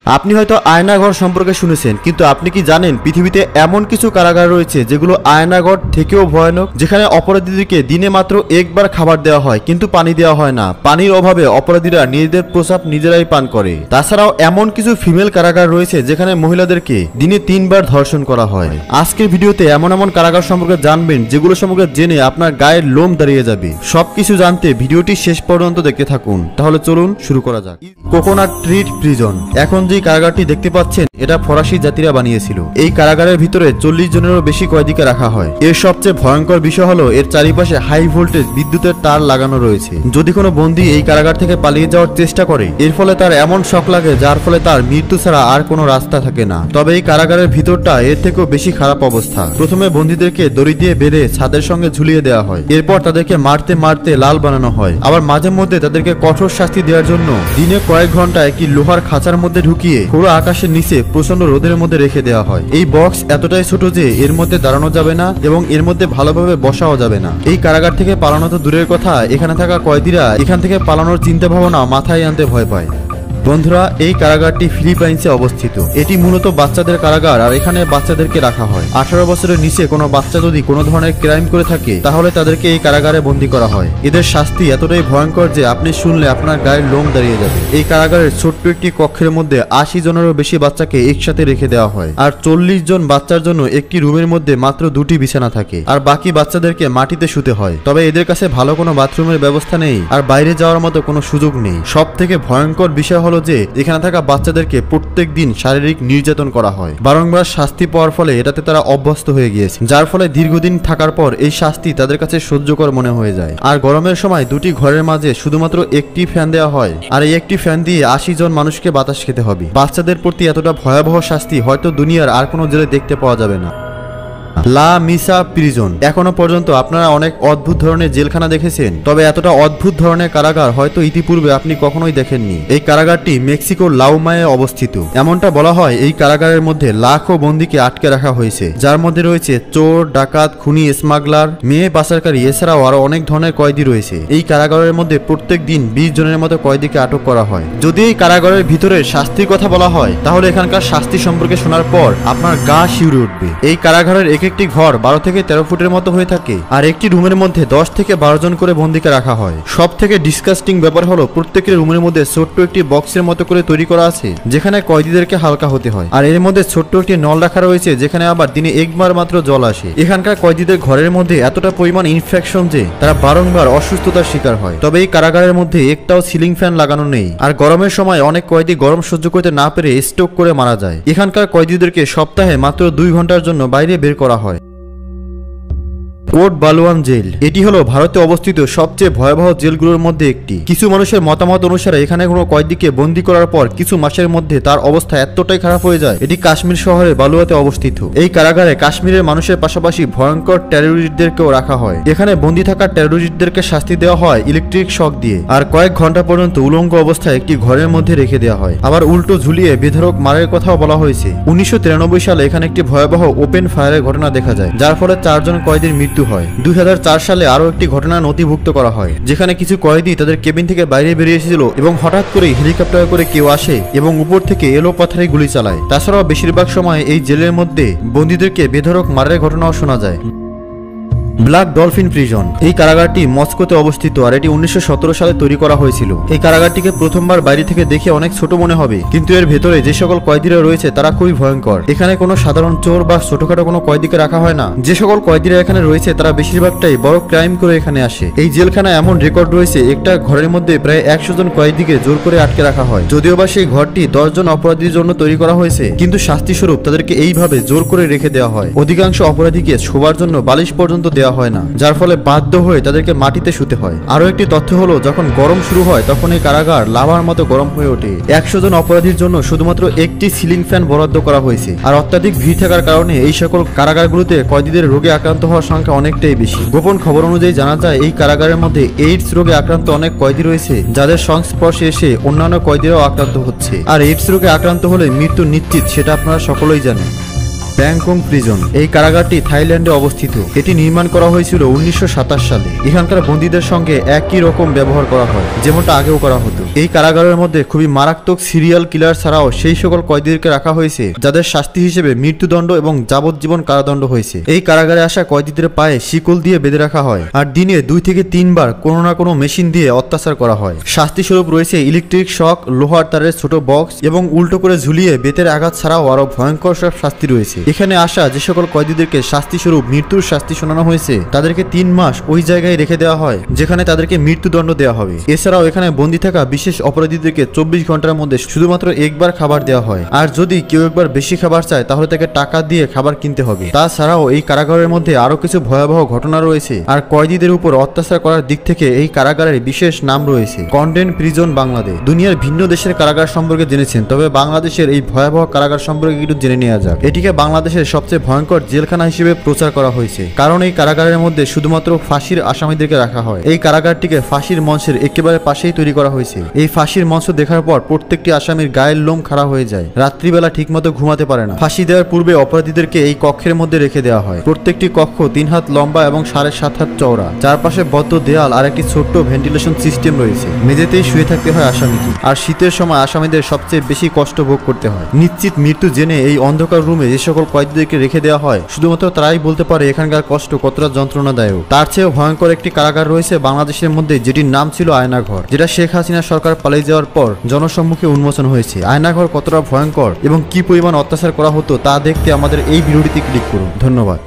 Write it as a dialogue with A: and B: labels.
A: আপনি হয়তো আয়নাঘর সম্পর্কে শুনেছেন, কিন্তু আপনি কি জানেন পৃথিবীতে এমন কিছু কারাগার রয়েছে যেগুলো আয়নাঘর থেকেও ভয়ানক, যেখানে অপরাধীদেরকে দিনে মাত্র একবার খাবার দেওয়া হয় কিন্তু পানি দেওয়া হয় না। পানির অভাবে অপরাধীরা নিজেদের প্রস্রাব নিজেরাই পান করে। তাছাড়াও এমন কিছু ফিমেল কারাগার রয়েছে যেখানে মহিলাদেরকে দিনে 3 বার ধর্ষণ করা হয়। আজকের ভিডিওতে এমন এমন কারাগার সম্পর্কে জানবেন যেগুলো সম্পর্কে জেনে আপনার গায়ের লোম দাঁড়িয়ে যাবে। সবকিছু জানতে ভিডিওটি শেষ পর্যন্ত দেখতে থাকুন। তাহলে চলুন শুরু করা যাক। Coconut tree prison. এখন যে কারাগারটি দেখতে পাচ্ছেন এটা ফরাসি জাতিরা বানিয়েছিল। এই কারাগারের ভিতরে 40 জনেরও বেশি কয়েদিকে রাখা হয়। এর সবচেয়ে ভয়ঙ্কর বিষয় হলো এর চারিপাশে হাই ভোল্টেজ বিদ্যুতের তার লাগানো রয়েছে। যদি কোনো বন্দী এই কারাগার থেকে পালিয়ে যাওয়ার চেষ্টা করে, এর ফলে তার এমন শক লাগে যার ফলে তার মৃত্যু ছাড়া আর কোনো রাস্তা থাকে না। তবে এই কারাগারের ভিতরটা এর থেকেও বেশি খারাপ অবস্থা। প্রথমে বন্দীদেরকে দড়ি দিয়ে বেঁধে ছাদের সঙ্গে ঝুলিয়ে দেওয়া হয়। এরপর তাদেরকে মারতে মারতে লাল বানানো হয়। আবার মাঝে মধ্যে তাদেরকে কঠোর শাস্তি দেওয়ার জন্য দিনে কয়েক ঘন্টা একটি লোহার খাঁচার মধ্যে ঢুকিয়ে পুরো আকাশের নিচে প্রচন্ড রোদের মধ্যে রেখে দেওয়া হয়। এই বক্স এতটাই ছোট যে এর মধ্যে দাঁড়ানো যাবে না এবং এর মধ্যে ভালোভাবে বসাও যাবে না। এই কারাগার থেকে পালানো তো দূরের কথা, এখানে থাকা কয়েদিরা এখান থেকে পালানোর চিন্তা ভাবনা মাথায় আনতে ভয় পায়। বন্ধুরা, এই কারাগারটি ফিলিপাইন্সে অবস্থিত। এটি মূলত বাচ্চাদের কারাগার, আর এখানে বাচ্চাদেরকে রাখা হয়। 18 বছরের নিচে কোনো বাচ্চা যদি কোনো ধরনের ক্রাইম করে থাকে তাহলে তাদেরকে এই কারাগারে বন্দী করা হয়। এদের শাস্তি এতটাই ভয়ঙ্কর যে আপনি শুনলে আপনার গায়ের লোম দাঁড়িয়ে যাবে। এই কারাগারের ছোট্ট একটি কক্ষের মধ্যে 80 জনেরও বেশি বাচ্চাকে একসাথে রেখে দেওয়া হয়, আর 40 জন বাচ্চার জন্য একটি রুমের মধ্যে মাত্র 2টি বিছানা থাকে, আর বাকি বাচ্চাদেরকে মাটিতে শুতে হয়। তবে এদের কাছে ভালো কোনো বাথরুমের ব্যবস্থা নেই, আর বাইরে যাওয়ার মতো কোনো সুযোগ নেই। সব থেকে ভয়ঙ্কর বিষয় হলো যে এখানে থাকা বাচ্চাদেরকে প্রত্যেক দিন শারীরিক নির্যাতন করা হয়। বারংবার শাস্তি পাওয়ার ফলে এটাতে তারা অভ্যস্ত হয়ে গিয়েছে, যার ফলে দীর্ঘদিন থাকার পর এই শাস্তি তাদের কাছে সহ্যকর মনে হয়ে যায়। আর গরমের সময় 2টি ঘরের মাঝে শুধুমাত্র একটি ফ্যান দেওয়া হয়, আর এই একটি ফ্যান দিয়ে 80 জন মানুষকে বাতাস খেতে হবে। বাচ্চাদের প্রতি এতটা ভয়াবহ শাস্তি হয়তো দুনিয়ার আর কোনো জেলে দেখতে পাওয়া যাবে না। লা মিসা প্রিজন। এখনো পর্যন্ত আপনারা অনেক অদ্ভুত ধরনের জেলখানা দেখেছেন, তবে এতটা অদ্ভুত ধরনের কারাগার হয়তো ইতিপূর্বে আপনি কখনোই দেখেননি। এই কারাগারটি মেক্সিকোর লাউমায়ে অবস্থিত। এমনটা বলা হয় এই কারাগারের মধ্যে লাখো বন্দীকে আটকে রাখা হয়েছে, যার মধ্যে রয়েছে চোর, ডাকাত, খুনি, স্মাগলার, মেয়ে পাচারকারী, এছাড়াও আরো অনেক ধরনের কয়েদি রয়েছে। এই কারাগারের মধ্যে প্রত্যেক দিন 20 জনের মতো কয়েদিকে আটক করা হয়। যদি এই কারাগারের ভিতরে শাস্তির কথা বলা হয় তাহলে এখানকার শাস্তি সম্পর্কে শোনার পর আপনার গা শিউরে উঠবে। এই কারাগারের একটি ঘর 12 থেকে 13 ফুটের মতো হয়ে থাকে, আর একটি রুমের মধ্যে 10 থেকে 12 জন করে বন্দীকে রাখা হয়। সব থেকে ডিসকাস্টিং ব্যাপার হলো প্রত্যেকের রুমের মধ্যে ছোট্ট একটি বক্সের মতো করে তৈরি করা আছে, যেখানে কয়েদিদেরকে হালকা হতে হয়, আর এর মধ্যে ছোট্ট একটি নল রাখা রয়েছে যেখানে আবার দিনে একবার মাত্র জল আসে। এখানকার কয়েদিদের ঘরের মধ্যে এতটা পরিমাণ ইনফেকশন যে তারা বারংবার অসুস্থতার শিকার হয়। তবে এই কারাগারের মধ্যে একটাও সিলিং ফ্যান লাগানো নেই, আর গরমের সময় অনেক কয়েদি গরম সহ্য করতে না পেরে স্ট্রোক করে মারা যায়। এখানকার কয়েদিদেরকে সপ্তাহে মাত্র 2 ঘন্টার জন্য বাইরে বের করা হয়। কোট বালুয়ান জেল। এটি হলো ভারতে অবস্থিত সবচেয়ে ভয়াবহ জেলগুলোর মধ্যে একটি। কিছু মানুষের মতামত অনুসারে এখানে কোনো কয়েদিকে বন্দী করার পর কিছু মাসের মধ্যে তার অবস্থা এতটাই খারাপ হয়ে যায়। এটি কাশ্মীর শহরের বালুয়াতে অবস্থিত। এই কারাগারে কাশ্মীরের মানুষের পাশাপাশি ভয়ঙ্কর টেররিস্টদেরকেও রাখা হয়। এখানে বন্দী থাকা টেররিস্টদেরকে শাস্তি দেওয়া হয় ইলেকট্রিক শক দিয়ে, আর কয়েক ঘন্টা পর্যন্ত উলঙ্গ অবস্থায় একটি ঘরের মধ্যে রেখে দেওয়া হয়। আবার উল্টো ঝুলিয়ে বেধড়ক মারের কথাও বলা হয়েছে। 1993 সালে এখানে একটি ভয়াবহ ওপেন ফায়ারের ঘটনা দেখা যায়, যার ফলে 4 জন কয়েদির মৃত্যু হয়। 2004 সালে আরো একটি ঘটনা নথিভুক্ত করা হয়, যেখানে কিছু কয়েদি তাদের কেবিন থেকে বাইরে বেরিয়ে এসেছিল এবং হঠাৎ করে হেলিকপ্টার করে কেউ আসে এবং উপর থেকে এলো পাথারে গুলি চালায়। তাছাড়াও বেশিরভাগ সময় এই জেলের মধ্যে বন্দীদেরকে বেধড়ক মারের ঘটনাও শোনা যায়। Black dolphin prison. এই কারাগারটি মস্কোতে অবস্থিত, আর এটি 1917 সালে তৈরি করা হয়েছিল। এই কারাগারটিকে প্রথমবার বাইরে থেকে দেখে অনেক ছোট মনে হবে, কিন্তু এর ভেতরে যে সকল কয়েদিরা রয়েছে তারা খুবই ভয়ঙ্কর। এখানে কোনো সাধারণ চোর বা ছোটখাটো কোনো কয়েদিকে রাখা হয় না। যে সকল কয়েদিরা এখানে রয়েছে তারা বেশিরভাগটাই বড় ক্রাইম করে এখানে আসে। এই জেলখানায় এমন রেকর্ড রয়েছে একটা ঘরের মধ্যে প্রায় 100 জন কয়েদিকে জোর করে আটকে রাখা হয়। যদিও বা সেই ঘরটি 10 জন অপরাধীর জন্য তৈরি করা হয়েছে, কিন্তু শাস্তি স্বরূপ তাদেরকে এইভাবে জোর করে রেখে দেওয়া হয়। অধিকাংশ অপরাধীকে শোবার জন্য বালিশ পর্যন্ত দেওয়া হয় না, যার ফলে বাধ্য হয়ে তাদেরকে মাটিতে শুতে হয়। আরো একটি তথ্য হলো যখন গরম শুরু হয় তখন এই কারাগার লাভার মতো গরম হয়ে ওঠে। 100 জন অপরাধীর জন্য শুধুমাত্র একটি সিলিং ফ্যান বরাদ্দ করা হয়েছে, আর অত্যাধিক ভিড় থাকার কারণে এই সকল কারাগারগুলোতে কয়েদিদের রোগে আক্রান্ত হওয়ার সংখ্যা অনেকটাই বেশি। গোপন খবর অনুযায়ী জানা যায় এই কারাগারের মধ্যে এইডস রোগে আক্রান্ত অনেক কয়েদি রয়েছে, যাদের সংস্পর্শে এসে অন্যান্য কয়েদিরাও আক্রান্ত হচ্ছে। আর এইডস রোগে আক্রান্ত হলে মৃত্যু নিশ্চিত, সেটা আপনারা সকলেই জানেন। Bangkok prison. এই কারাগারটি থাইল্যান্ডে অবস্থিত। এটি নির্মাণ করা হয়েছিল 1927 সালে। এখানকার বন্দীদের সঙ্গে একই রকম ব্যবহার করা হয় যেমনটা আগেও করা হতো। এই কারাগারের মধ্যে খুবই মারাত্মক সিরিয়াল কিলার ছাড়াও সেই সকল কয়েদিদেরকে রাখা হয়েছে যাদের শাস্তি হিসেবে মৃত্যুদণ্ড এবং যাবজ্জীবন কারাদণ্ড হয়েছে। এই কারাগারে আসা কয়েদিদের পায়ে শিকল দিয়ে বেঁধে রাখা হয় আর দিনে 2 থেকে 3 বার কোনো না কোনো মেশিন দিয়ে অত্যাচার করা হয়। শাস্তি স্বরূপ রয়েছে ইলেকট্রিক শক, লোহার তারের ছোট বক্স এবং উল্টো করে ঝুলিয়ে বেতের আঘাত ছাড়াও আরো ভয়ঙ্কর সব শাস্তি রয়েছে। এখানে আসা যে সকল কয়েদিদেরকে শাস্তি স্বরূপ মৃত্যুর শাস্তি শোনানো হয়েছে তাদেরকে 3 মাস ওই জায়গায় রেখে দেওয়া হয় যেখানে তাদেরকে মৃত্যুদণ্ড দেওয়া হবে। এছাড়াও এখানে বন্দী থাকা বিশেষ অপরাধীদেরকে 24 ঘন্টার মধ্যে শুধুমাত্র একবার খাবার দেওয়া হয় আর যদি কেউ একবার বেশি খাবার চায় তাহলে তাকে টাকা দিয়ে খাবার কিনতে হবে। তাছাড়াও এই কারাগারের মধ্যে আরো কিছু ভয়াবহ ঘটনা রয়েছে আর কয়েদিদের উপর অত্যাচার করার দিক থেকে এই কারাগারের বিশেষ নাম রয়েছে কন্ডেন্ট প্রিজন বাংলাদেশ। দুনিয়ার ভিন্ন দেশের কারাগার সম্পর্কে জেনেছেন, তবে বাংলাদেশের এই ভয়াবহ কারাগার সম্পর্কে একটু জেনে নেওয়া যাক। এটিকে বাংলাদেশের সবচেয়ে ভয়ঙ্কর জেলখানা হিসেবে প্রচার করা হয়েছে কারণ এই কারাগারের মধ্যে শুধুমাত্র ফাঁসির আসামিদেরকে রাখা হয়। এই কারাগারটিকে ফাঁসির মঞ্চের একেবারে পাশেই তৈরি করা হয়েছে। এই ফাঁসির মঞ্চ দেখার পর প্রত্যেকটি আসামির গায়ের লোম খাড়া হয়ে যায়, রাত্রিবেলা ঠিকমতো ঘুমাতে পারে না। ফাঁসি দেওয়ার পূর্বে অপরাধীদেরকে এই কক্ষের মধ্যে রেখে দেওয়া হয়। প্রত্যেকটি কক্ষ 3 হাত লম্বা এবং 7.5 হাত চওড়া। চারপাশে বদ্ধ দেয়াল আর একটি ছোট্ট ভেন্টিলেশন সিস্টেম রয়েছে। মেঝেতেই শুয়ে থাকতে হয় আসামিকে আর শীতের সময় আসামিদের সবচেয়ে বেশি কষ্ট ভোগ করতে হয়। নিশ্চিত মৃত্যু জেনে এই অন্ধকার রুমে যে সকল কয়েদিদেরকে রেখে দেওয়া হয় শুধুমাত্র তারাই বলতে পারে এখানকার কষ্ট কতটা যন্ত্রণাদায়ক। তার চেয়েও ভয়ঙ্কর একটি কারাগার রয়েছে বাংলাদেশের মধ্যে, যেটির নাম ছিল আয়নাঘর, যেটা শেখ হাসিনা সরকার পালিয়ে যাওয়ার পর জনসম্মুখে উন্মোচন হয়েছে। আয়নাঘর কতটা ভয়ঙ্কর এবং কি পরিমাণ অত্যাচার করা হতো তা দেখতে আমাদের এই ভিডিওটিতে ক্লিক করুন। ধন্যবাদ।